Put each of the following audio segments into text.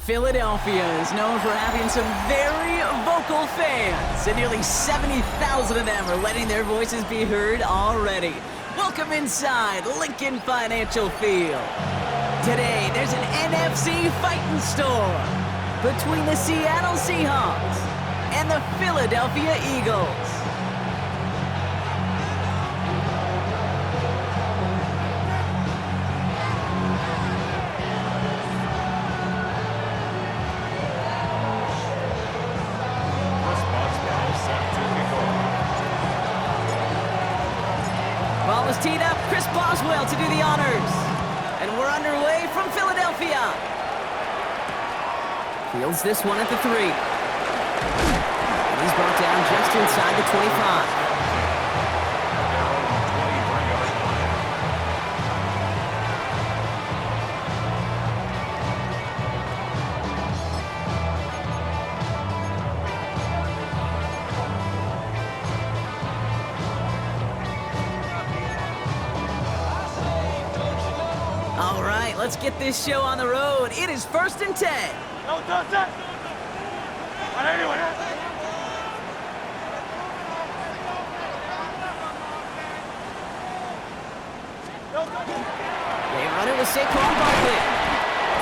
Philadelphia is known for having some very vocal fans, and nearly 70,000 of them are letting their voices be heard already. Welcome inside Lincoln Financial Field. Today, there's an NFC fighting storm between the Seattle Seahawks and the Philadelphia Eagles. Ball is teed up. Chris Boswell to do the honors. And we're underway from Philadelphia. Fields this one at the 3. And he's brought down just inside the 25. All right, let's get this show on the road. It is 1st and 10. No touch that. Anyway. They run it with Saquon Barkley.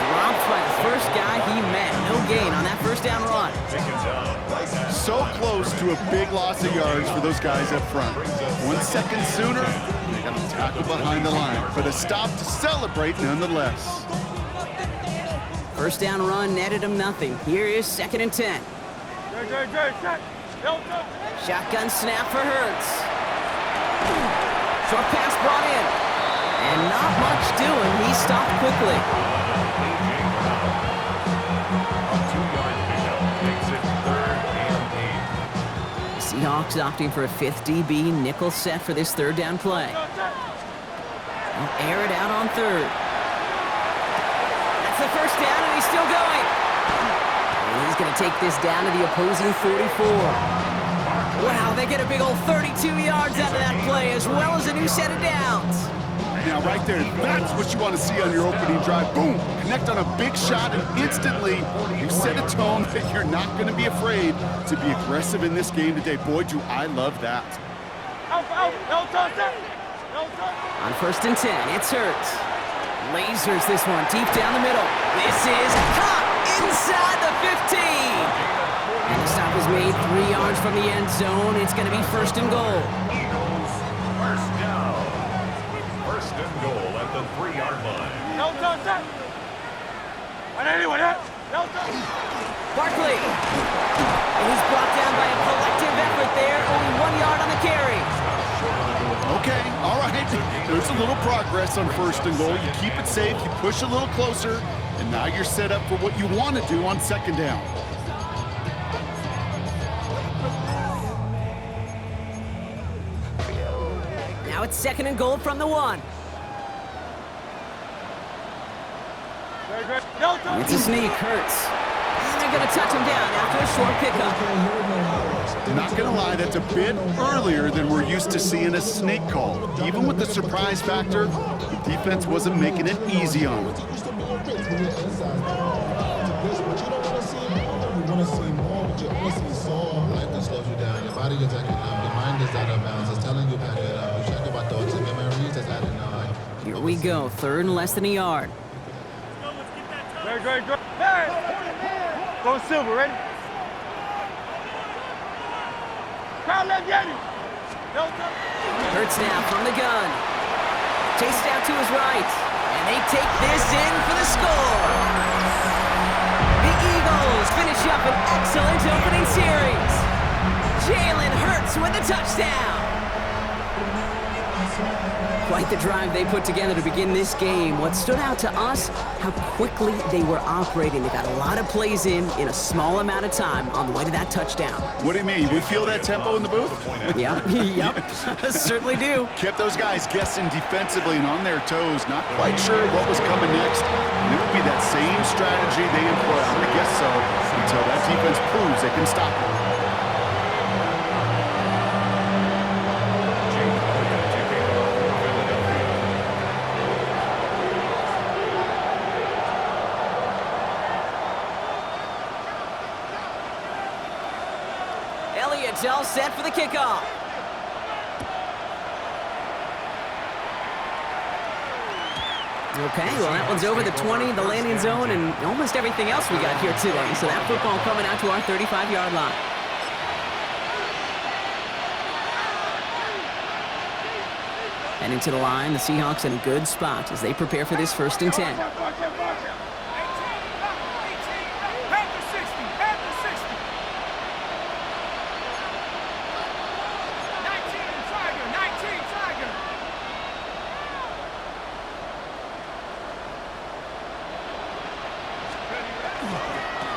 Dropped by the first guy he met. No gain on that first down run. So close to a big loss of yards for those guys up front. 1 second sooner, they got to tackle behind the line. But a stop to celebrate nonetheless. First down run netted him nothing. Here is 2nd and 10. Shotgun snap for Hurts. Short pass brought in. And not much doing. He stopped quickly. A 2-yard pickup makes it 3rd and 8. Seahawks opting for a 5th DB nickel set for this 3rd down play. They'll air it out on 3rd. That's the first down, and he's still going. And he's going to take this down to the opposing 44. Wow, they get a big old 32 yards out of that play, as well as a new set of downs. Now, right there, that's what you want to see on your opening drive. Boom! Connect on a big shot, and instantly you set a tone that you're not going to be afraid to be aggressive in this game today. Boy, do I love that. On 1st and 10, it's Hurts. Lasers this one deep down the middle. This is caught inside the 15. And the stop is made 3 yards from the end zone. It's going to be 1st and goal. Eagles, first down. 1st and goal at the 3-yard line. Barkley. And he's brought down by a collective effort there. Only 1 yard on the carry. Okay, all right. There's a little progress on 1st and goal. You keep it safe, you push a little closer, and now you're set up for what you want to do on 2nd down. Now it's 2nd and goal from the 1. It's a sneak, Hurts. And they're going to touch him down after a short pickup. Not going to lie, that's a bit earlier than we're used to seeing a snake call. Even with the surprise factor, the defense wasn't making it easy on them. Here we go, 3rd and less than a yard. Go Silver, ready? Crowd left Yeti. Hurts now from the gun. Chased out to his right. And they take this in for the score. The Eagles finish up an excellent opening series. Jalen Hurts with the touchdown. Quite the drive they put together to begin this game. What stood out to us, how quickly they were operating. They got a lot of plays in a small amount of time on the way to that touchdown. What do you mean? We feel that tempo in the booth? Yep, certainly do. Kept those guys guessing defensively and on their toes, not quite sure what was coming next. And it would be that same strategy they employ, I'm going to guess so, until that defense proves they can stop it. themselves set for the kickoff. Okay, well, that one's over the 20, the landing zone, and almost everything else we got here today. So that football coming out to our 35-yard line. And into the line, the Seahawks in a good spot as they prepare for this 1st and 10.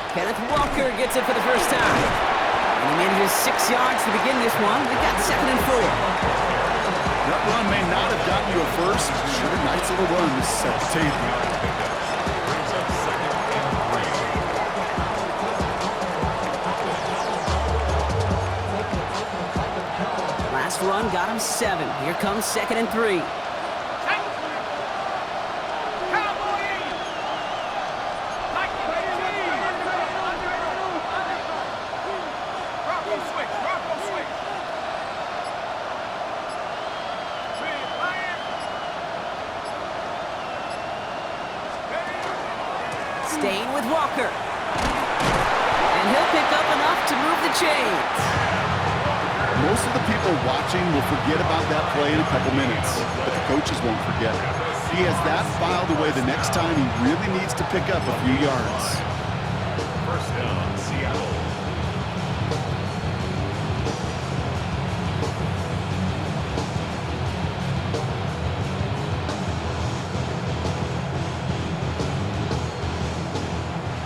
Kenneth Walker gets it for the first time. And he manages 6 yards to begin this one. We've got 2nd and 4. That run may not have gotten you a first. Sure, nice little run to set the table. Brings up 2nd and 3. Last run got him 7. Here comes 2nd and 3. Staying with Walker. And he'll pick up enough to move the chains. Most of the people watching will forget about that play in a couple minutes, but the coaches won't forget it. He has that filed away the next time he really needs to pick up a few yards. 1st down, Seattle.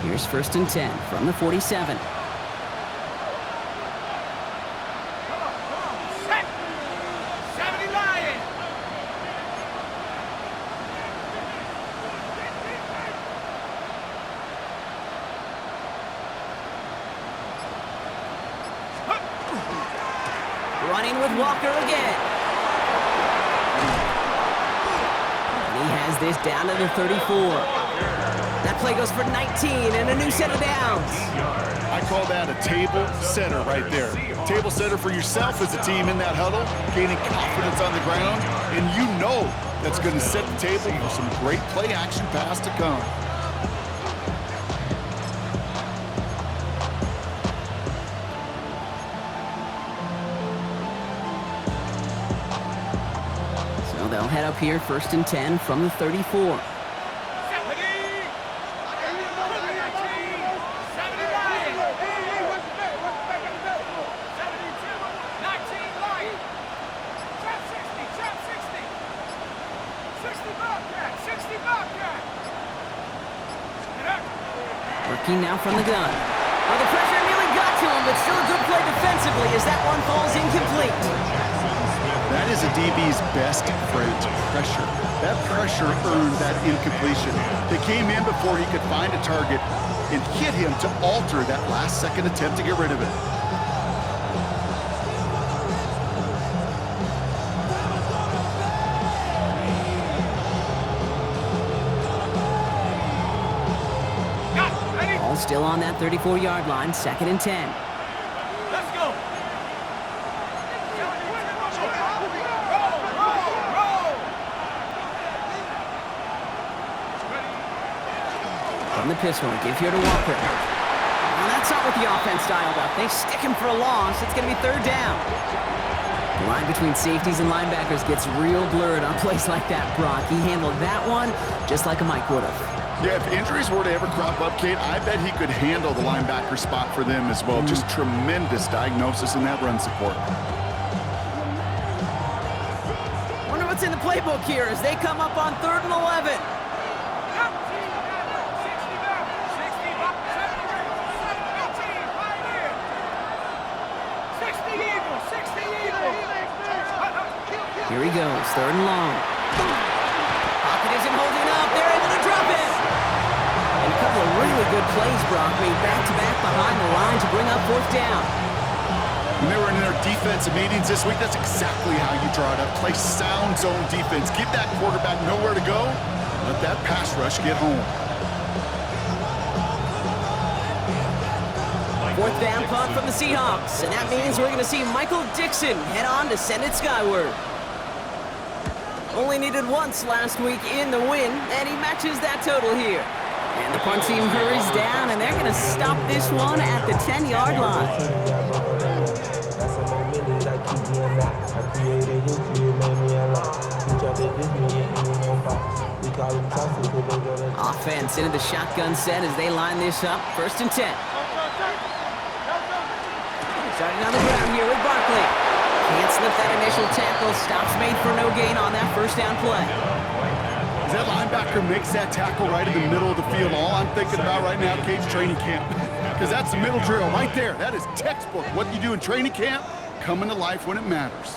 Here's 1st and 10 from the 47. Running with Walker again. And he has this down to the 34. That play goes for 19 and a new set of downs. I call that a table setter right there. Table setter for yourself as a team in that huddle, gaining confidence on the ground, and you know that's going to set the table for some great play action pass to come. So they'll head up here 1st and 10 from the 34. Working now from the gun. Well, the pressure nearly got to him, but still a good play defensively as that one falls incomplete. That is a DB's best friend, pressure. That pressure earned that incompletion. They came in before he could find a target and hit him to alter that last-second attempt to get rid of it. Still on that 34-yard line, 2nd and 10. Let's go. From the pistol, give here to Walker. Well, that's not what the offense dialed up. They stick him for a loss. It's going to be 3rd down. The line between safeties and linebackers gets real blurred on plays like that, Brock. He handled that one just like a Mike would have. Yeah, if injuries were to ever crop up, Kate, I bet he could handle the linebacker spot for them as well. Just tremendous diagnosis in that run support. Wonder what's in the playbook here as they come up on 3rd and 11. Here he goes, 3rd and long. Pocket isn't holding up. They're able to drop it. And a couple of really good plays, Brock, made back-to-back behind the line to bring up 4th down. When they were in their defensive meetings this week, that's exactly how you draw it up. Play sound zone defense. Give that quarterback nowhere to go. Let that pass rush get home. Fourth down punt from the Seahawks, and that means we're going to see Michael Dixon head on to send it skyward. Only needed once last week in the win, and he matches that total here. And the punt team hurries down, and they're going to stop this one at the 10-yard line. Offense into the shotgun set as they line this up. 1st and 10. Starting on the ground here with Barkley. Can't slip that initial tackle. Stops made for no gain on that 1st down play. As that linebacker makes that tackle right in the middle of the field, all I'm thinking about right now, Cage, training camp. Because that's the middle drill right there. That is textbook. What you do in training camp, coming to life when it matters.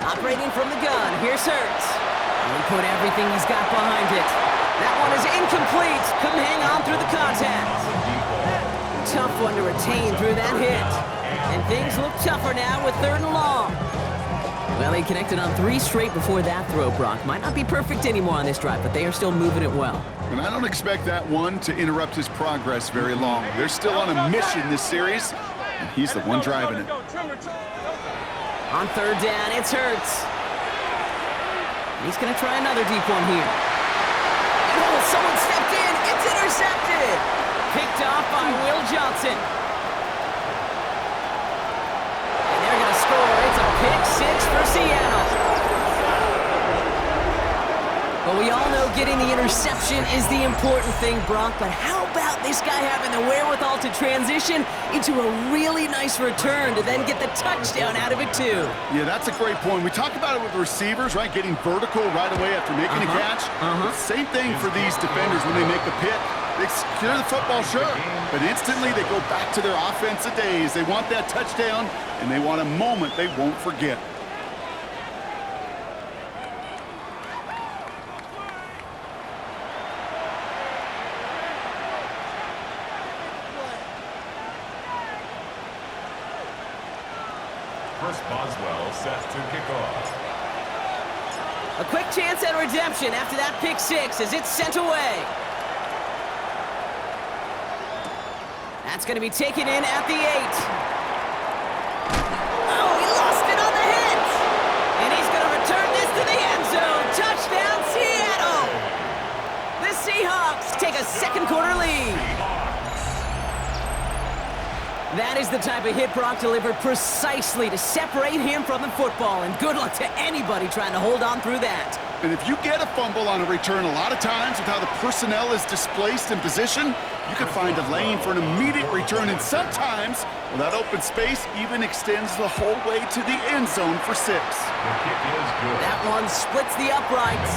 Operating from the gun, here's Hurts. And he put everything he's got behind it. That one is incomplete. Couldn't hang on through the contact. Tough one to retain through that hit. And things look tougher now with 3rd and long. Well, he connected on 3 straight before that throw, Brock. Might not be perfect anymore on this drive, but they are still moving it well. And I don't expect that one to interrupt his progress very long. They're still on a mission this series, and he's the one driving it. On 3rd down, it's Hurts. He's going to try another deep one here. Oh, someone stepped in. It's intercepted. Picked off by Will Johnson. And they're going to score. It's a pick 6 for Seattle. But we all know getting the interception is the important thing, Brock. But how about this guy having the wherewithal to transition into a really nice return to then get the touchdown out of it, too? Yeah, that's a great point. We talk about it with receivers, right? Getting vertical right away after making a catch. Same thing for these defenders when they make the pick. They secure the football, sure, but instantly they go back to their offensive days. They want that touchdown, and they want a moment they won't forget. Chris Boswell set to kick off. A quick chance at redemption after that pick 6 as it's sent away. That's going to be taken in at the 8. Oh, he lost it on the hit. And he's going to return this to the end zone. Touchdown, Seattle. The Seahawks take a 2nd quarter lead. That is the type of hit Brock delivered precisely to separate him from the football. And good luck to anybody trying to hold on through that. And if you get a fumble on a return, a lot of times with how the personnel is displaced in position, you can find a lane for an immediate return. And sometimes, well, that open space even extends the whole way to the end zone for 6. The kick is good. That one splits the uprights.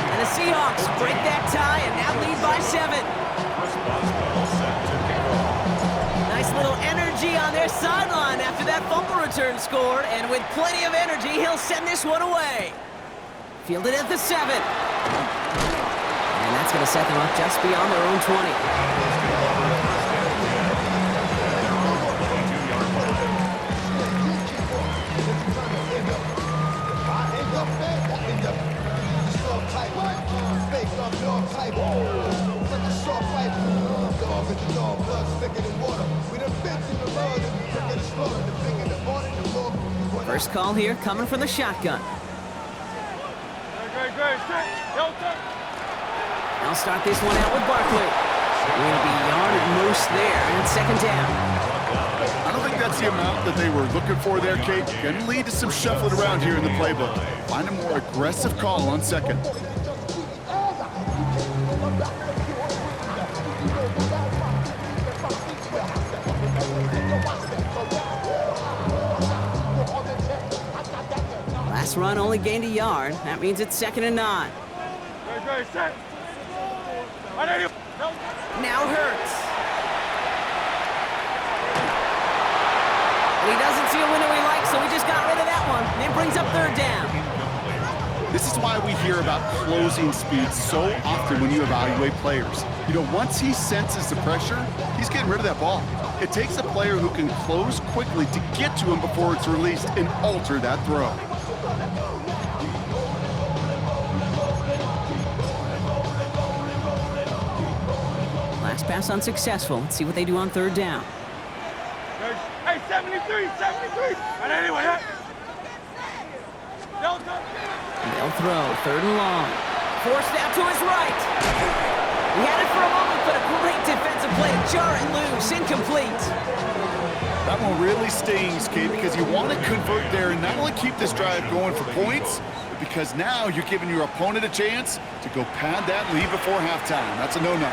And the Seahawks break that tie and now lead by 7. Chris Boswell set to kick off. Nice little energy on their sideline after that fumble return scored. And with plenty of energy, he'll send this one away. Fielded at the 7. And that's going to set them up just beyond their own 20. First call here coming from the shotgun. They'll start this one out with Barkley. Will be yard at most there, and 2nd down. I don't think that's the amount that they were looking for there, Kate. Can lead to some shuffling around here in the playbook. Find a more aggressive call on 2nd. Last run only gained a yard. That means it's 2nd and 9. Now Hurts. And he doesn't see a window he likes, so he just got rid of that one. And it brings up 3rd down. This is why we hear about closing speed so often when you evaluate players. You know, once he senses the pressure, he's getting rid of that ball. It takes a player who can close quickly to get to him before it's released and alter that throw. pass unsuccessful. Let's see what they do on third down. Hey, 73, 73. But anyway, don't. They'll throw, third and long. Forced out to his right. He had it for a moment, but a great defensive play to jar it loose. Incomplete. That one really stings, Kate, because you want to convert there and not only keep this drive going for points, but because now you're giving your opponent a chance to go pad that lead before halftime. That's a no-no.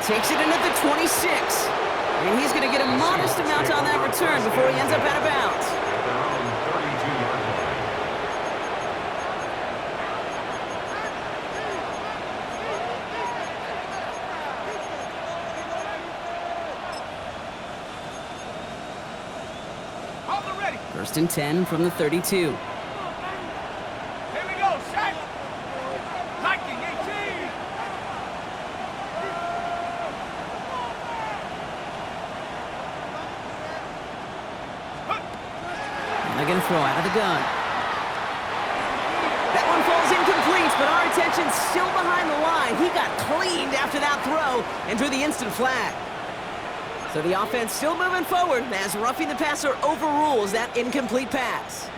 Takes it in at the 26. And he's going to get a modest amount on that return before he ends up out of bounds. First and 10 from the 32. Here we go, set. Liking 18. And they're going to throw out of the gun. That one falls incomplete, but our attention's still behind the line. He got cleaned after that throw and drew the instant flag. So the offense still moving forward as roughing the passer overrules that incomplete pass.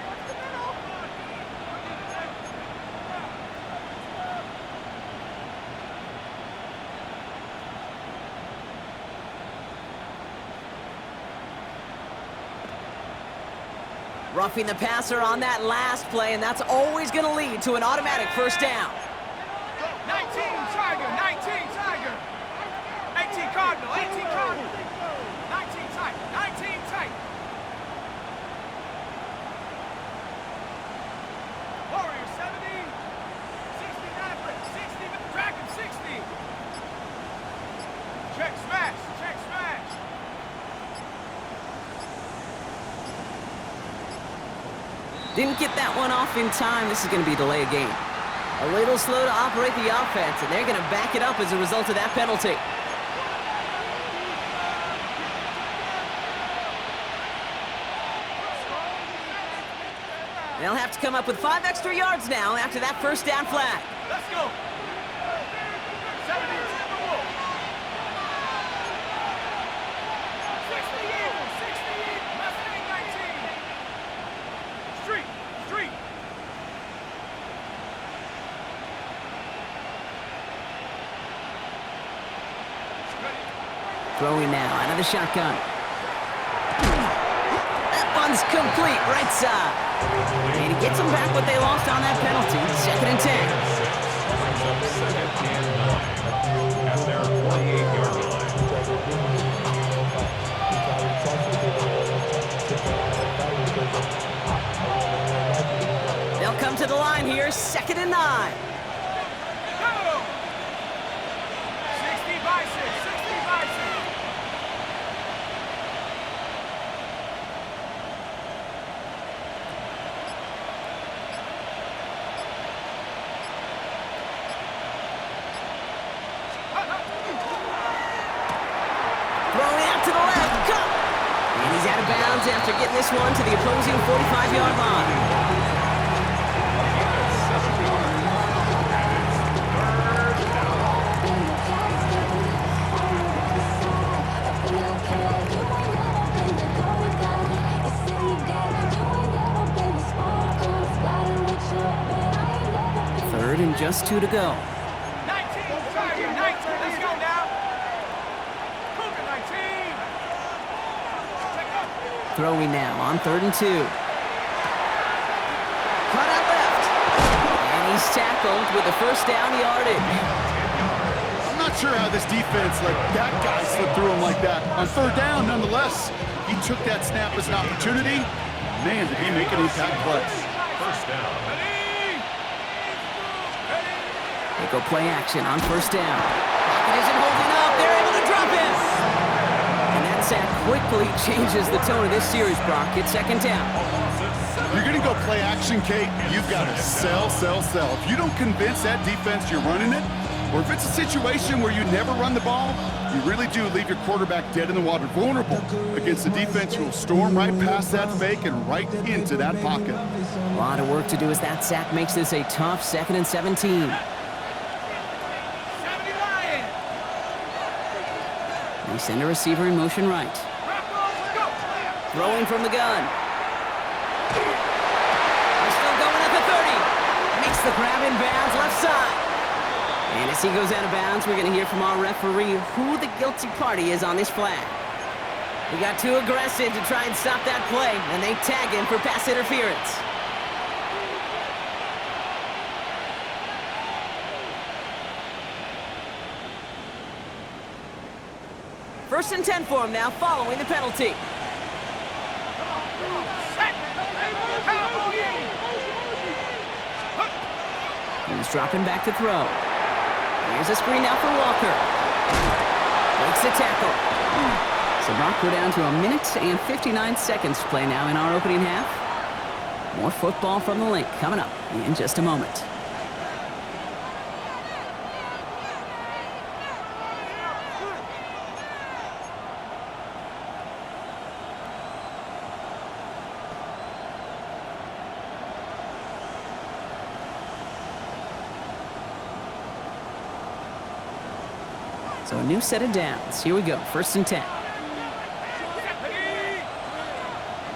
Roughing the passer on that last play, and that's always going to lead to an automatic first down. 19 Tiger, 19 Tiger. 18 Cardinal, 18 Cardinal. 19 tight, 19 tight. Warrior 70. 69 for 60, Dragon 60. Check smash, check smash. Didn't get that one off in time. This is going to be a delay of game. A little slow to operate the offense, and they're going to back it up as a result of that penalty. They'll have to come up with 5 extra yards now after that first down flag. Let's go. 70 Timberwolves. 60 Eagles, 60 Eagles. Mustang 19. Street, street. Throwing now out of the shotgun. That one's complete, right side. And he gets them back what they lost on that penalty. Second and 10. Second and 9 at their 48-yard line. They'll come to the line here, second and 9. Go! 60 Bison, 60 Bison. Throwing out to the left, cut! And he's out of bounds after getting this one to the opposing 45-yard line. Third and just 2 to go. 19, Tiger, 19. Let's go now. Cougar 19. Check up. Throwing now on third and 2. Cut out left. And he's tackled with the first down yardage. I'm not sure how this defense let that guy slip through him like that. On third down, nonetheless, he took that snap as an opportunity. Man, did he make an impact play. First down. They go play action on first down. Pocket isn't holding up. They're able to drop him. And that sack quickly changes the tone of this series, Brock. It's second down. You're going to go play action, Kate. You've got to sell, sell, sell. If you don't convince that defense you're running it, or if it's a situation where you never run the ball, you really do leave your quarterback dead in the water, vulnerable against the defense who will storm right past that fake and right into that pocket. A lot of work to do as that sack makes this a tough 2nd and 17. They send a receiver in motion right. Throwing from the gun. They're still going at the 30. Makes the grab in bounds left side. And as he goes out of bounds, we're going to hear from our referee who the guilty party is on this flag. He got too aggressive to try and stop that play, and they tag him for pass interference. First and 10 for him now, following the penalty. He's dropping back to throw. Here's a screen now for Walker. Makes the tackle. So Brock, we're down to 1 minute and 59 seconds to play now in our opening half. More football from the link coming up in just a moment. So a new set of downs. Here we go, first and 10.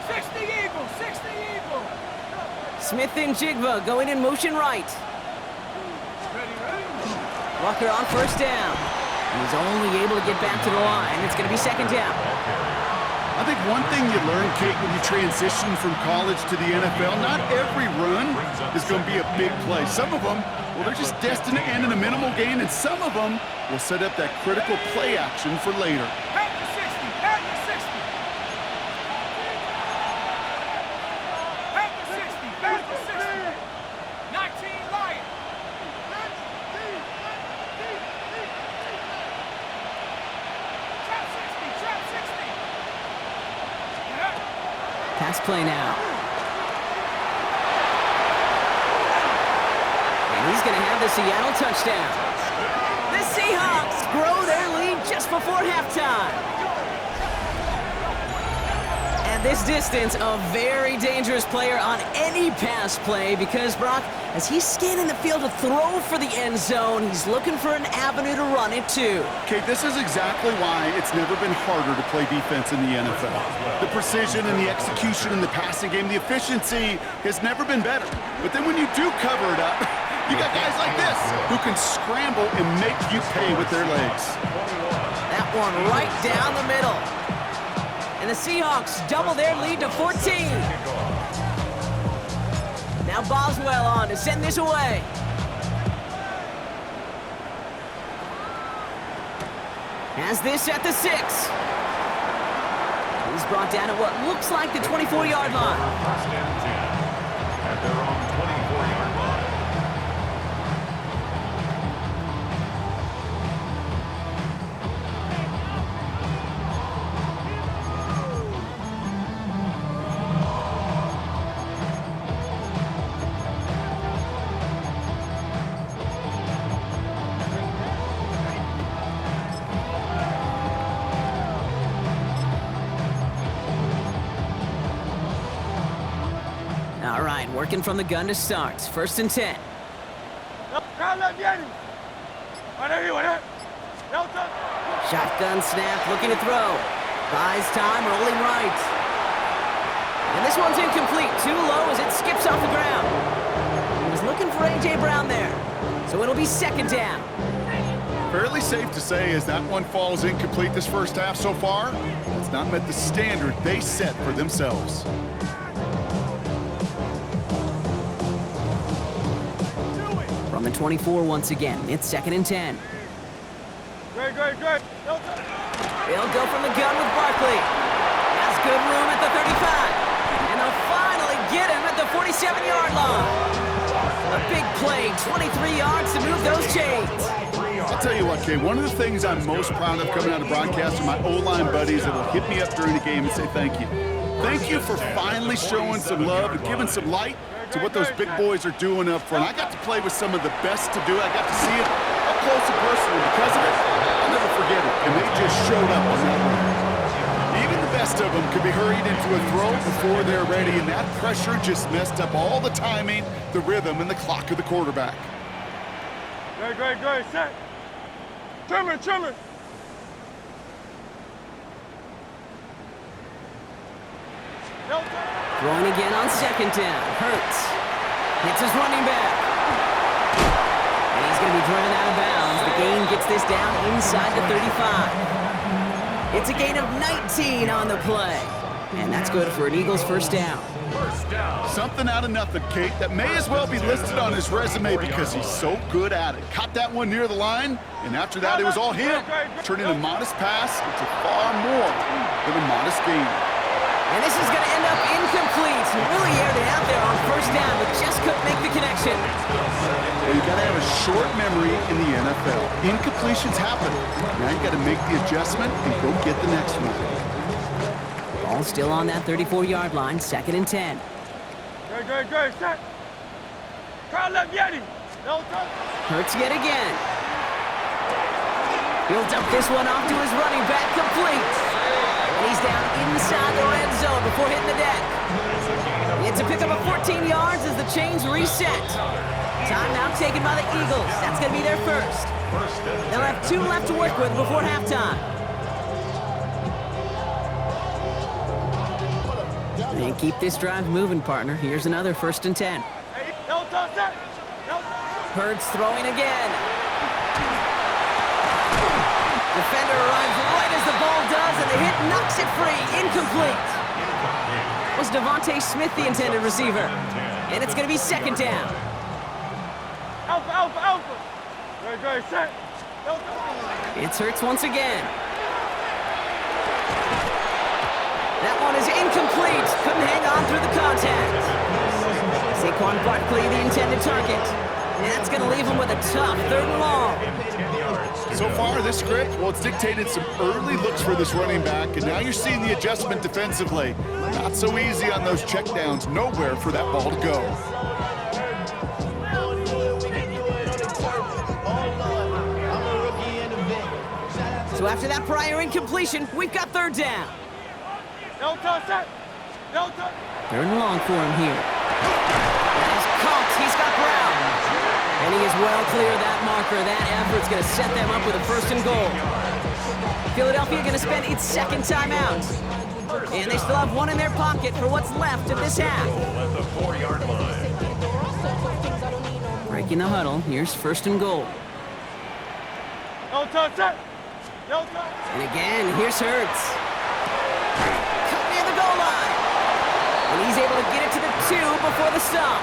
60 Eagles, 60 Eagles. Smith and Jigba going in motion right. Walker on first down. And he's only able to get back to the line. It's going to be second down. I think one thing you learn, Kate, when you transition from college to the NFL, not every run is going to be a big play. Some of them, well, they're just destined to end in a minimal gain, and some of them will set up that critical play action for later. Back to 60, back to 60. Back to 60, back to 60. 19 Lions. Trap 60, trap 60. Pass play now. And he's going to have the Seattle touchdown. The Seahawks grow their lead just before halftime. At this distance, a very dangerous player on any pass play because, Brock, as he's scanning the field to throw for the end zone, he's looking for an avenue to run it too. Kate, this is exactly why it's never been harder to play defense in the NFL. The precision and the execution in the passing game, the efficiency has never been better. But then when you do cover it up, you got guys like this who can scramble and make you pay with their legs. That one right down the middle. And the Seahawks double their lead to 14. Now Boswell on to send this away. Has this at the 6. He's brought down at what looks like the 24-yard line. First and 10 at their own 24-yard line. All right, working from the gun to start. First and 10. Shotgun snap, looking to throw. Buys time, rolling right. And this one's incomplete. Too low as it skips off the ground. He was looking for A.J. Brown there. So it'll be second down. Fairly safe to say as that one falls incomplete this first half so far, it's not met the standard they set for themselves. From the 24 once again, it's second and 10. Great. They'll go from the gun with Barkley. Has good room at the 35. And they'll finally get him at the 47-yard line. A big play, 23 yards to move those chains. I'll tell you what, Kay, one of the things I'm most proud of coming out of broadcast are my O-line buddies that will hit me up during the game and say thank you. Thank you for finally showing some love and giving some light to what those big boys are doing up front. I got to play with some of the best to do it. I got to see it up close and personal. Because of it, I'll never forget it. And they just showed up on that one. Even the best of them could be hurried into a throw before they're ready, and that pressure just messed up all the timing, the rhythm, and the clock of the quarterback. Great. Set. Trimmer. Throwing again on second down. Hurts. Hits his running back. And he's going to be driven out of bounds. The gain gets this down inside the 35. It's a gain of 19 on the play. And that's good for an Eagles first down. Something out of nothing, Kate, that may as well be listed on his resume because he's so good at it. Caught that one near the line, and after that it was all him. Turning a modest pass into far more than a modest gain. And this is going to end up incomplete. Really aired it out there on first down, but just couldn't make the connection. Well, you got to have a short memory in the NFL. Incompletions happen. Now you got to make the adjustment and go get the next one. Ball still on that 34-yard line, 2nd and 10. Good, set. Carl left Yeti. Hurts yet again. He'll dump this one off to his running back, complete. And he's down inside the red zone before hitting the deck. It's a pickup of 14 yards as the chains reset. Timeout taken by the Eagles. That's going to be their first. They'll have 2 left to work with before halftime. And keep this drive moving, partner. Here's another 1st and 10. Hurts throwing again. Defender arrives right as the ball does, and the hit knocks it free. Incomplete. Was Devontae Smith the intended receiver? And it's going to be 2nd down. Alpha. Good, set. It's Hurts once again. That one is incomplete. Couldn't hang on through the contact. Saquon Barkley, the intended target. And that's going to leave him with a tough 3rd and long. So far, this script, well, it's dictated some early looks for this running back, and now you're seeing the adjustment defensively. Not so easy on those checkdowns. Nowhere for that ball to go. So after that prior incompletion, we've got 3rd down. No touch. 3rd and long for him here. He's caught. He's got Brown. And he is well clear of that marker. That effort's going to set them up with a 1st and goal. Philadelphia going to spend its 2nd timeout. And they still have 1 in their pocket for what's left of this half. At the 4-yard line. Breaking the huddle. Here's 1st and goal. No touch. And again, here's Hurts. Cut near the goal line. And he's able to get it to the 2 before the stop.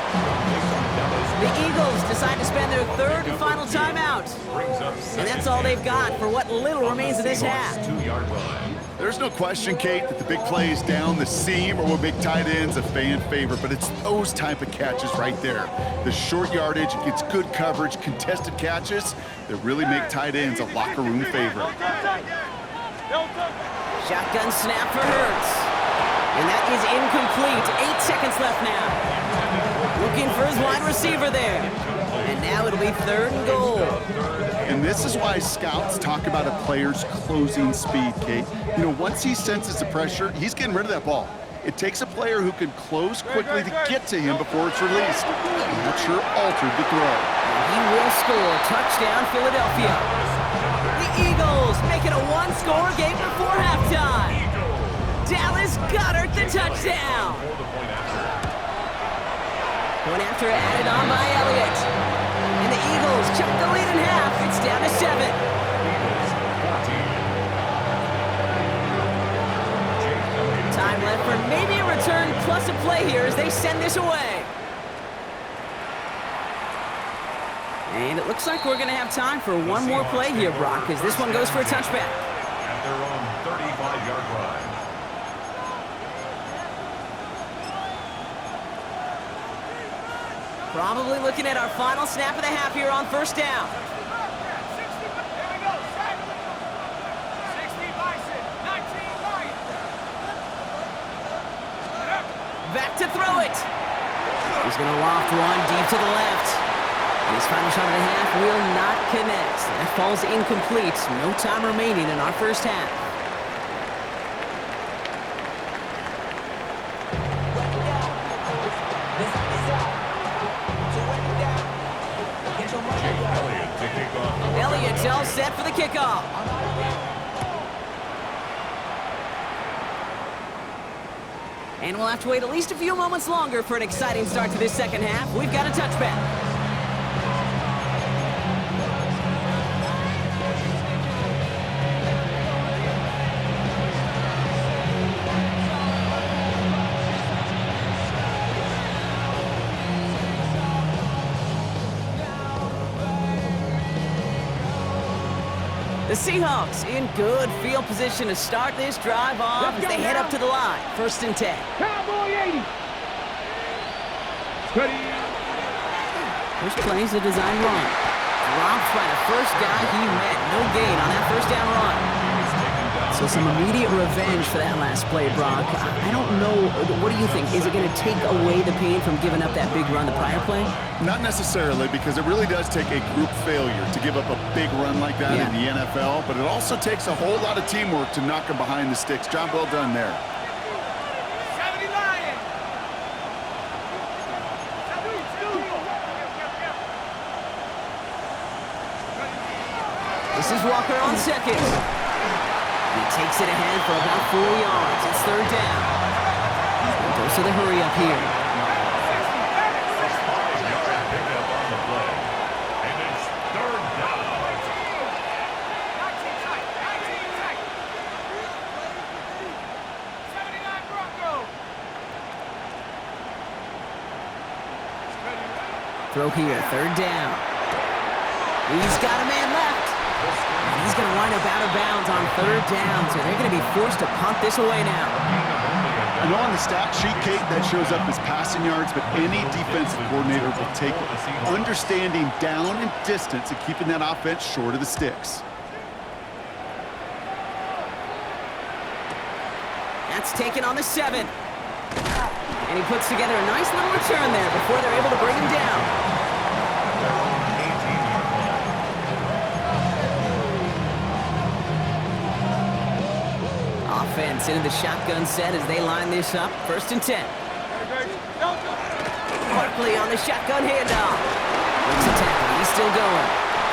The Eagles decide to spend their 3rd and final timeout. And that's all they've got for what little remains of this half. 2-yard line. There's no question, Kate, that the big plays down the seam or what make tight ends a fan favorite, but it's those type of catches right there. The short yardage, it gets good coverage, contested catches that really make tight ends a locker room favorite. Shotgun snap for Hurts. And that is incomplete. 8 seconds left now. Looking for his wide receiver there. And now it'll be 3rd and goal. And this is why scouts talk about a player's closing speed, Kate. You know, once he senses the pressure, he's getting rid of that ball. It takes a player who can close quickly to get to him before it's released. And that sure altered the throw. And he will score. Touchdown, Philadelphia. The Eagles make it a 1-score game before halftime. Dallas Goedert the touchdown. Point after added on by Elliott. And the Eagles chuck the lead in half. It's down to 7. Time left for maybe a return plus a play here as they send this away. And it looks like we're going to have time for one more play here, Brock, as this one goes for a touchback. At their own 35-yard line. Probably looking at our final snap of the half here on 1st down. 60, here we go, set. 60 bison, 19 right. Back to throw it. He's going to loft one deep to the left. And his final shot of the half will not connect. That falls incomplete. No time remaining in our first half. Elliott's all set for the kickoff. And we'll have to wait at least a few moments longer for an exciting start to this second half. We've got a touchback. The Seahawks in good field position to start this drive off as they head up to the line. 1st and 10. Cowboy 80. Ready. First play is a design run. Dropped by the first guy he met. No gain on that first down run. So some immediate revenge for that last play, Brock. I don't know. What do you think? Is it going to take away the pain from giving up that big run the prior play? Not necessarily, because it really does take a group failure to give up a big run like that in the NFL, but it also takes a whole lot of teamwork to knock them behind the sticks. Job well done there. 70 Lions. This is Walker on second. He takes it ahead for about 4 yards. It's 3rd down. He goes to the hurry up here. Throw here, 3rd down. He's got a man left. And he's going to wind up out of bounds on 3rd down, so they're going to be forced to punt this away now. I know on the stat sheet, Kate, that shows up as passing yards, but any defensive coordinator will take it. Understanding down and distance and keeping that offense short of the sticks. That's taken on the 7. And he puts together a nice little return there before they're able to bring him down. Offense into the shotgun set as they line this up. 1st and 10. Barkley on the shotgun handoff. Breaks the tackle. He's still going.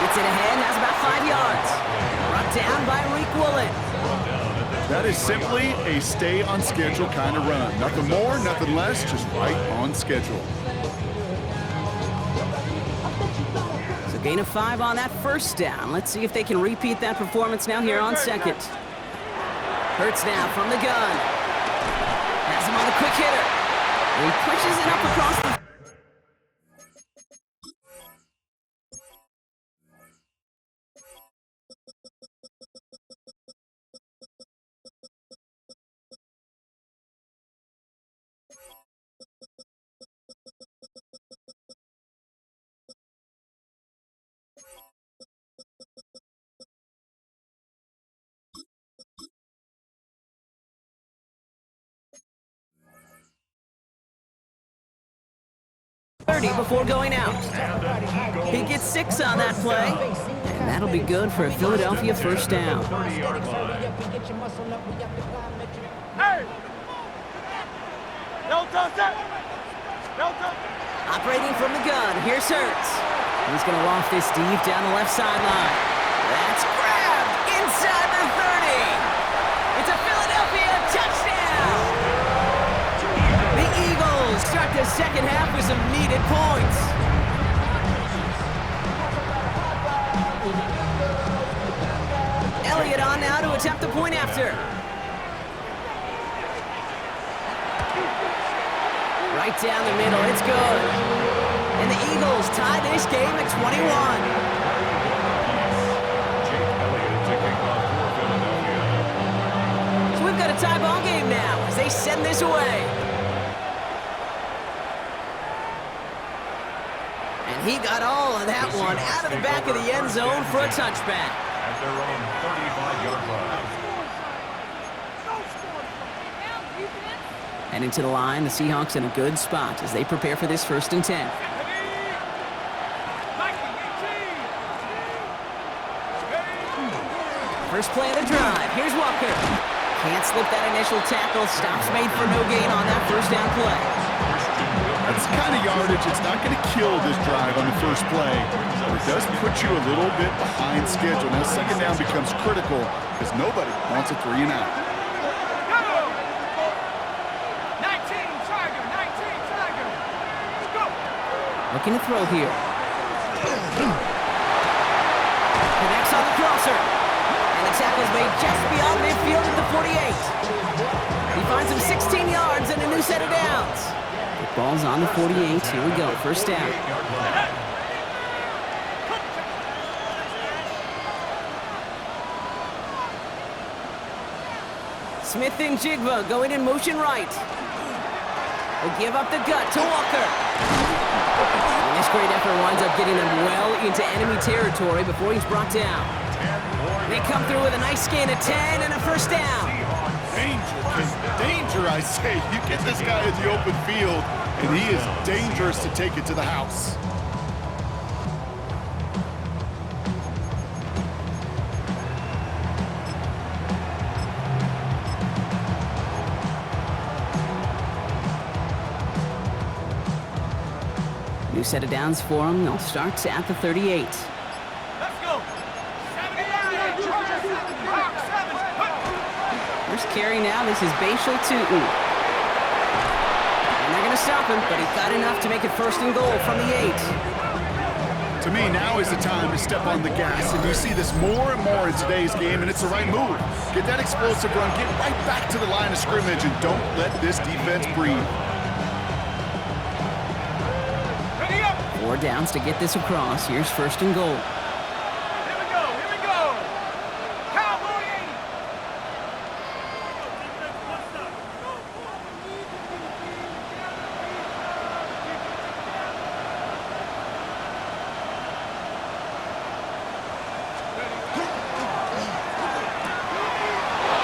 Gets it ahead. Has about 5 yards. Brought down by Reek Woolen. That is simply a stay on schedule kind of run. Nothing more, nothing less, just right on schedule. So gain of 5 on that 1st down. Let's see if they can repeat that performance now here on 2nd. Hurts now from the gun. Has him on the quick hitter. And he pushes it up across the... before going out. He gets 6 on that play, and that'll be good for a Philadelphia 1st down. Hey! Don't touch that! Don't touch it! Operating from the gun, here's Hurts. He's going to loft this deep down the left sideline. That's grabbed inside the 30. It's a Philadelphia touchdown! The Eagles start the second half with some needed points. Elliott on now to attempt the point after. Right down the middle, it's good. And the Eagles tie this game at 21. So we've got a tie ball game now as they send this away. And he got all of that one out of the back of the end zone for a touchback. At their own 35-yard line. And into the line, the Seahawks in a good spot as they prepare for this 1st and 10. First play of the drive. Here's Walker. Can't slip that initial tackle. Stops made for no gain on that 1st down play. That's the kind of yardage it's not going to kill this drive on the first play, but it does put you a little bit behind schedule. Now, 2nd down becomes critical because nobody wants a 3 and out. looking to throw here. Connects on the crosser. And the tackle's made just beyond midfield at the 48. He finds him 16 yards and a new set of downs. The ball's on the 48. Here we go, first down. Smith and Jigba going in motion right. Will give up the gut to Walker. And this great effort winds up getting them well into enemy territory before he's brought down. They come through with a nice gain of 10 and a first down. Danger, I say. You get this guy in the open field, and he is dangerous to take it to the house. New set of downs for him. They'll start at the 38. Let's go. 7. First carry now. This is Bashal Tootin. And they're going to stop him, but he got enough to make it first and goal from the 8. To me, now is the time to step on the gas, and you see this more and more in today's game, and it's the right move. Get that explosive run, get right back to the line of scrimmage, and don't let this defense breathe. 4 downs to get this across. Here's first and goal. Here we go. Cowboy 80.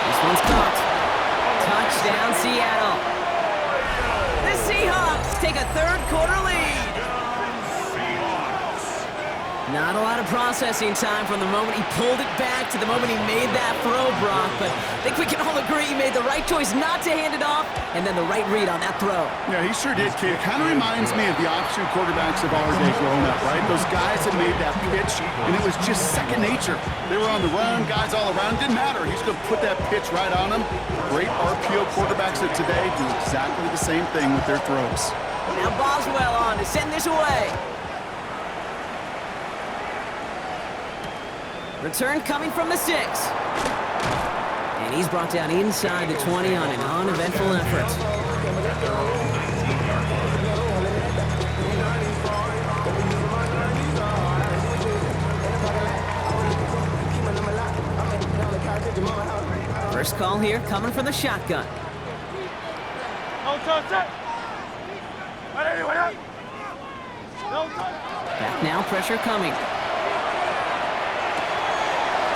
This one's caught. Touchdown, Seattle. The Seahawks take a third-quarter lead. Not a lot of processing time from the moment he pulled it back to the moment he made that throw, Brock, but I think we can all agree he made the right choice not to hand it off, and then the right read on that throw. Yeah, he sure did, kid. It kind of reminds me of the option quarterbacks of our day growing up, right? Those guys that made that pitch, and it was just second nature. They were on the run, guys all around. Didn't matter. He's going to put that pitch right on them. Great RPO quarterbacks of today do exactly the same thing with their throws. Now Boswell on to send this away. Return coming from the 6. And he's brought down inside the 20 on an uneventful effort. First call here coming from the shotgun. Back now, pressure coming.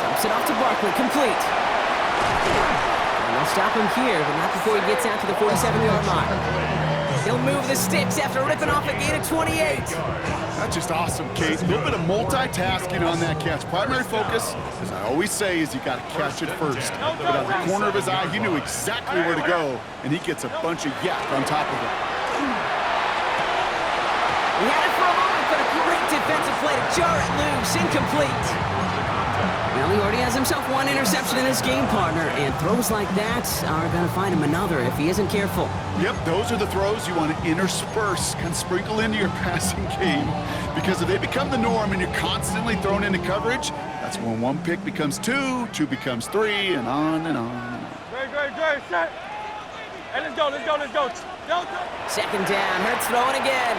Dumps it off to Barkley, complete. And they'll stop him here, but not before he gets out to the 47-yard line. He'll move the sticks after ripping off a gain of 28. That's just awesome, Kate. A little bit of multitasking on that catch. Primary focus, as I always say, is you got to catch it first. But out the corner of his eye, he knew exactly where to go, and he gets a bunch of yak on top of it. He had it for a moment, but a great defensive play to jar it loose. Incomplete. Well, he already has himself one interception in his game, partner, and throws like that are going to find him another if he isn't careful. Yep, those are the throws you want to intersperse, kind of sprinkle into your passing game, because if they become the norm and you're constantly thrown into coverage, that's when one pick becomes two, two becomes three, and on and on and on. Great, set. Hey, let's go. Second down, Hurts throwing again.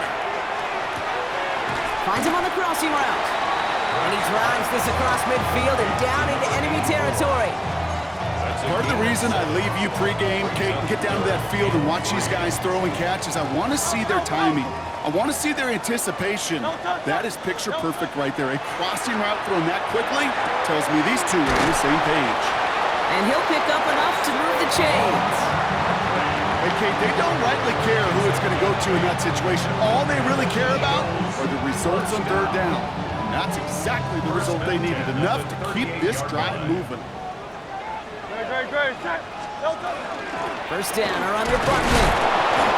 Finds him on the crossing route. And he drives this across midfield and down into enemy territory. Part of the reason I leave you pregame, Kate, and get down to that field and watch these guys throw and catch is I want to see their timing. I want to see their anticipation. That is picture perfect right there. A crossing route thrown that quickly tells me these two are on the same page. And he'll pick up enough to move the chains. Hey, Kate, they don't rightly care who it's going to go to in that situation. All they really care about are the results on third down. And that's exactly the result they needed. Enough to keep this drive moving. Great, set. First down, around your Barkley.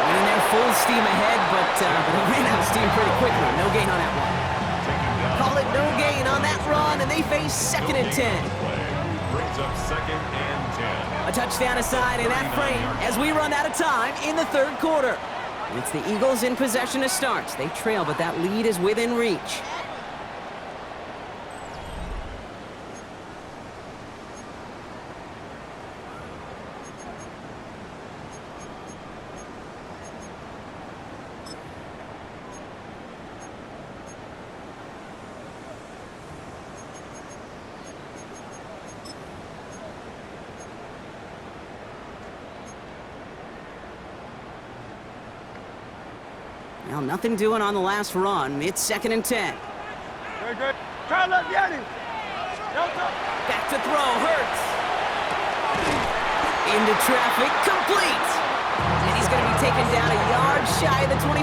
Running there full steam ahead, but he ran out of steam pretty quickly. No gain on that one. Call it no gain on that run, and they face 2nd and 10. Brings up 2nd and 10. A touchdown aside in that frame as we run out of time in the third quarter. It's the Eagles in possession to start. They trail, but that lead is within reach. Well, nothing doing on the last run. It's 2nd and 10. Good, good. Turn left, Yanni. Back to throw, Hurts. Into traffic, complete. And he's going to be taken down a yard shy of the 25.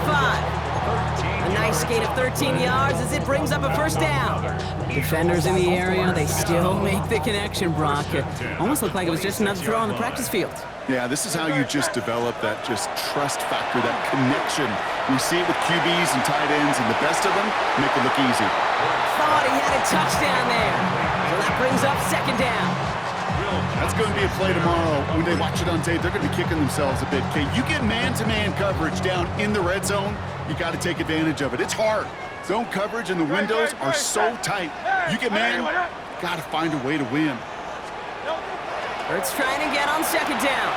A nice gain of 13 yards as it brings up a first down. Defenders in the area, they still make the connection, Brock. It almost looked like it was just another throw on the practice field. Yeah, this is how you just develop that just trust factor, that connection. You see it with QBs and tight ends, and the best of them make it look easy. Thought he had a touchdown there. So that brings up 2nd down. That's going to be a play tomorrow. When they watch it on tape, they're going to be kicking themselves a bit. Okay, you get man-to-man coverage down in the red zone, you got to take advantage of it. It's hard. Zone coverage and the windows are so tight. You get man, got to find a way to win. Hurts trying to get on 2nd down.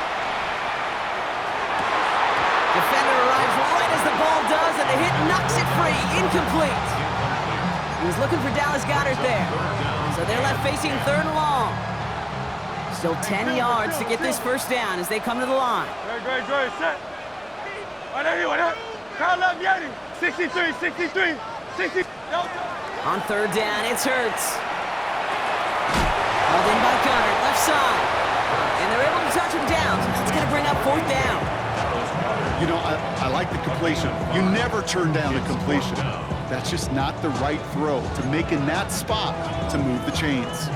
Defender arrives right as the ball does, and the hit knocks it free. Incomplete. He was looking for Dallas Goedert there. So they're left facing 3rd and long. Still 10 yards to get this first down as they come to the line. Good, good, set. Turn left, Yanni. 63, 63, 60. On 3rd down, it's Hurts. Held in by Goedert, left side. And they're able to touch him down, so that's going to bring up 4th down. You know, I like the completion. You never turn down a completion. That's just not the right throw to make in that spot to move the chains.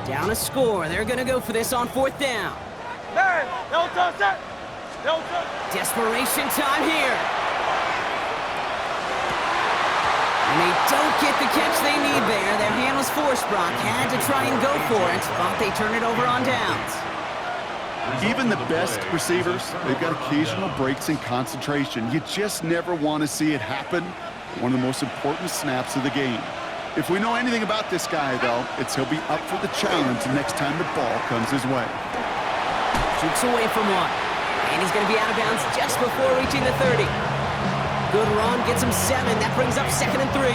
Down a score. They're going to go for this on 4th down. Desperation time here. And they don't get the catch they need there. Their hand was forced, Brock. Had to try and go for it, but they turn it over on downs. Even the best receivers, they've got occasional breaks in concentration. You just never want to see it happen. One of the most important snaps of the game. If we know anything about this guy, though, it's he'll be up for the challenge the next time the ball comes his way. Shoots away from one. And he's going to be out of bounds just before reaching the 30. Good run, gets him 7. That brings up 2nd and 3.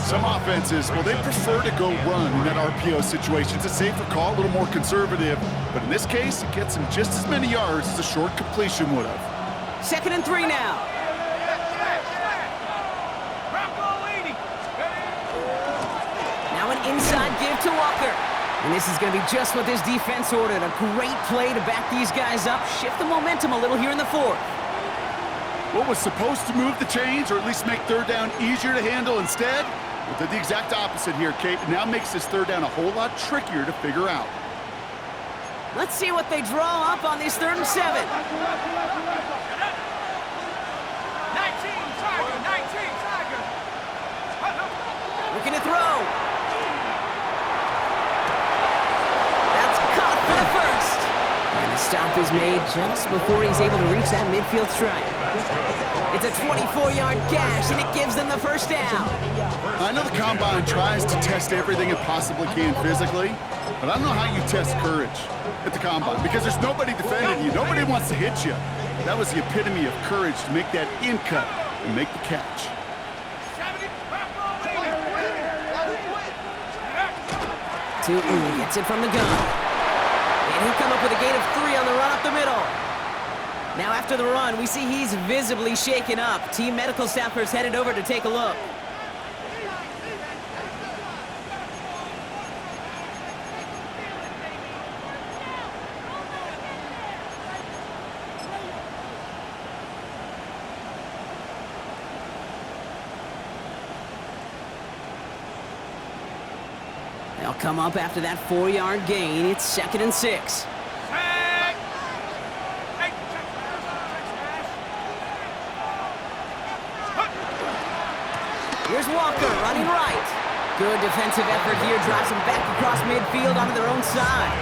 Some offenses, well, they prefer to go run in that RPO situation. It's a safer call, a little more conservative. But in this case, it gets him just as many yards as a short completion would have. 2nd and 3 now. Now an inside give to Walker. And this is going to be just what this defense ordered. A great play to back these guys up, shift the momentum a little here in the 4th. What was supposed to move the chains, or at least make 3rd down easier to handle instead? Well, did the exact opposite here, Kate. It now makes this 3rd down a whole lot trickier to figure out. Let's see what they draw up on this 3rd and 7. 19, Tiger. Looking to throw. That's caught for the first. And the stop is made just before he's able to reach that midfield strike. It's a 24-yard gash, and it gives them the first down. I know the Combine tries to test everything it possibly can physically, but I don't know how you test courage at the Combine, because there's nobody defending you. Nobody wants to hit you. That was the epitome of courage to make that in cut and make the catch. Tootin gets it from the gun. And he'll come up with a gain of 3 on the run up the middle. Now after the run, we see he's visibly shaken up. Team medical staffers headed over to take a look. They'll come up after that 4-yard gain. It's 2nd and 6. Here's Walker running right. Good defensive effort here. Drives him back across midfield onto their own side.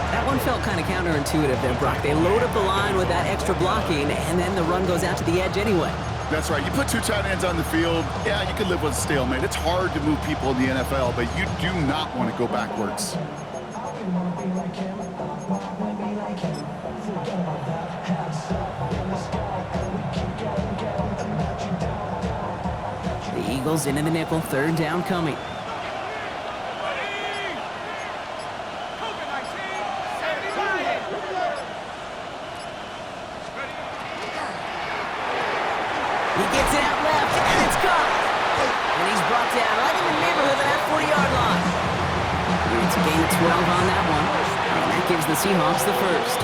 That one felt kind of counterintuitive there, Brock. They load up the line with that extra blocking, and then the run goes out to the edge anyway. That's right. You put two tight ends on the field, yeah, you can live with a stalemate. It's hard to move people in the NFL, but you do not want to go backwards. The Eagles into the nickel, third down coming. He gets it out left, and it's caught. And he's brought down right in the neighborhood of that 40-yard line. It's a gain of 12 on that one, and that gives the Seahawks the first.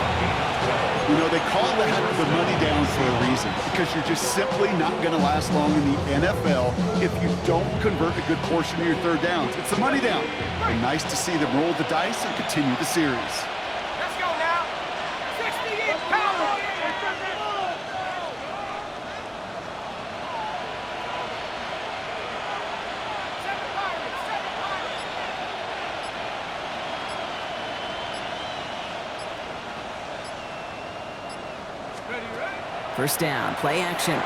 You know, they call the heck of the money down for a reason, because you're just simply not going to last long in the NFL if you don't convert a good portion of your third downs. It's the money down. And nice to see them roll the dice and continue the series. Let's go now. 60 power. First down, play action. He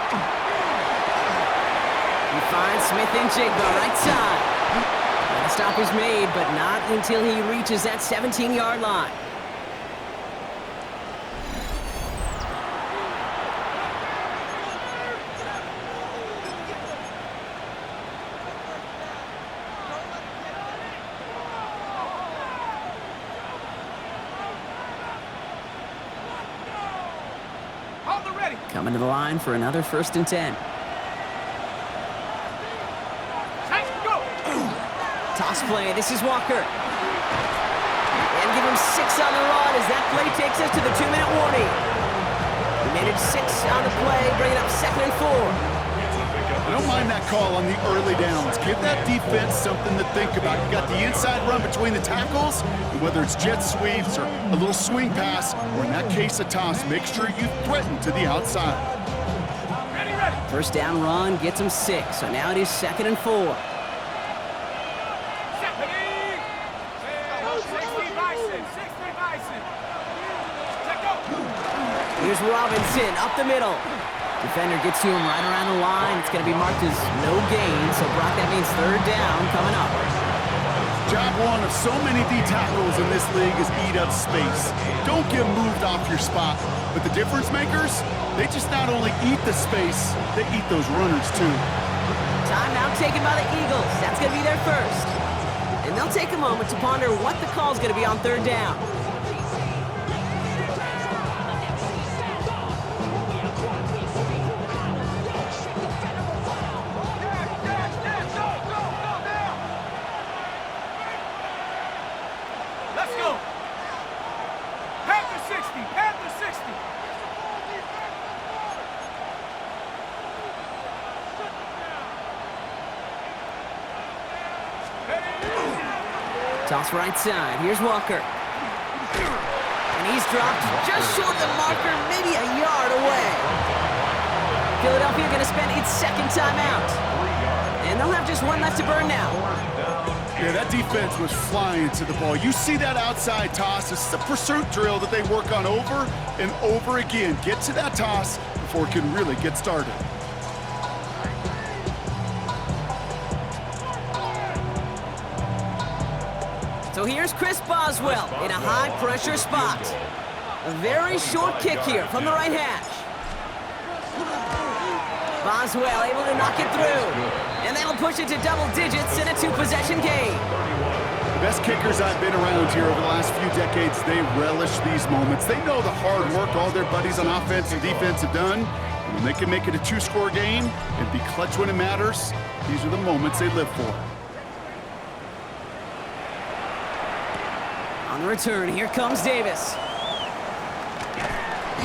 finds Smith and Jigba right side. And the stop is made, but not until he reaches that 17-yard line. Coming to the line for another 1st and 10. Toss play. This is Walker. And give him 6 on the run as that play takes us to the 2-minute warning. We made it 6 on the play, bringing up 2nd and 4. I don't mind that call on the early downs. Give that defense something to think about. You got the inside run between the tackles, and whether it's jet sweeps or a little swing pass, or in that case a toss, make sure you threaten to the outside. First down run gets him 6, so now it is 2nd and 4. Here's Robinson up the middle. Defender gets to him right around the line. It's going to be marked as no gain, so Brock, that means 3rd down coming up. Job one of so many D tackles in this league is eat up space. Don't get moved off your spot. But the difference makers, they just not only eat the space, they eat those runners too. Timeout taken by the Eagles. That's going to be their first. And they'll take a moment to ponder what the call is going to be on 3rd down. Toss right side. Here's Walker. And he's dropped just short of the marker, maybe a yard away. Philadelphia going to spend its 2nd timeout. And they'll have just one left to burn now. Yeah, that defense was flying to the ball. You see that outside toss. This is a pursuit drill that they work on over and over again. Get to that toss before it can really get started. So here's Chris Boswell in a high-pressure spot. A very short kick here from the right hash. Boswell able to knock it through. And that'll push it to double digits in a 2-possession game. The best kickers I've been around here over the last few decades, they relish these moments. They know the hard work all their buddies on offense and defense have done. And when they can make it a 2-score game and be clutch when it matters, these are the moments they live for. On the return, here comes Davis.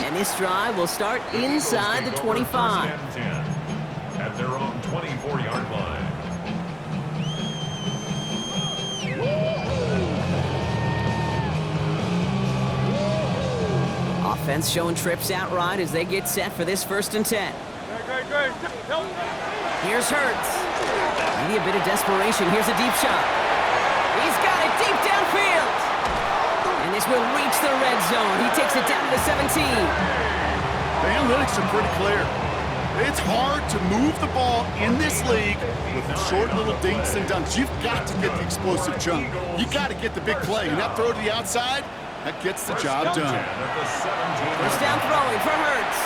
And this drive will start inside the 25. At their own 24-yard line. Offense showing trips out right as they get set for this 1st and 10. Great. Here's Hurts. maybe a bit of desperation. Here's a deep shot. He's got it deep downfield. And this will reach the red zone. He takes it down to the 17. The analytics are pretty clear. It's hard to move the ball in this league with the short little dinks and dunks. You've got to get the explosive chunk. You got to get the big play. And that throw to the outside, that gets the job done. First down throwing for Hurts.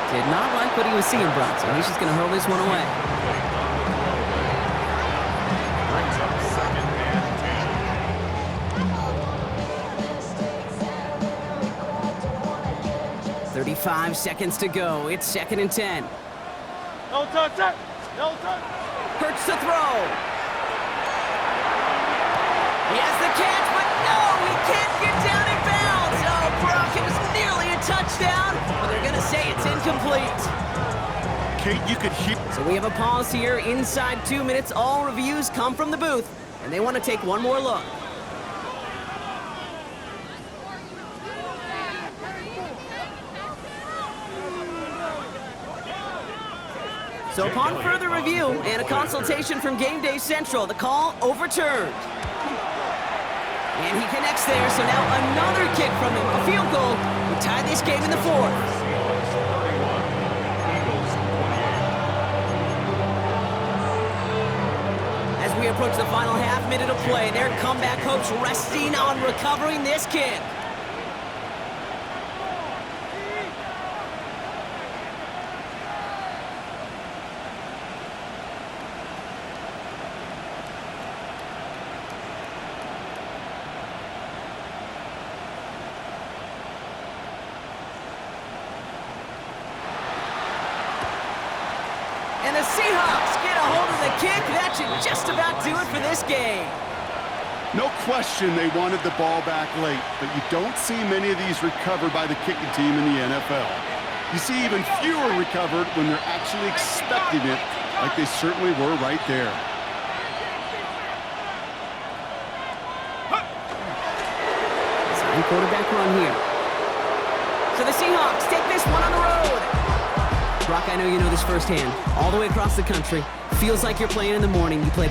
Did not like what he was seeing, Brock, so he's just going to hurl this one away. Brings up 2nd and 10. 35 seconds to go. It's 2nd and 10. No touch, no touch. Hurts to throw. He has the catch, but no, he can't get down in bounds. Oh, Brock, it was nearly a touchdown, but they're going to say it's incomplete. Kate, you could hear... So we have a pause here. Inside 2 minutes, all reviews come from the booth, and they want to take one more look. So upon further review and a consultation from Game Day Central, the call overturned. And he connects there, so now another kick from him. A field goal would tie this game in the 4th. As we approach the final half minute of play, their comeback hopes resting on recovering this kick. And the Seahawks get a hold of the kick. That should just about do it for this game. No question they wanted the ball back late, but you don't see many of these recovered by the kicking team in the NFL. You see even fewer recovered when they're actually expecting it, like they certainly were right there. Sign quarterback run here. So the Seahawks take this one on the road. Brock, I know you know this firsthand. All the way across the country. Feels like you're playing in the morning. You played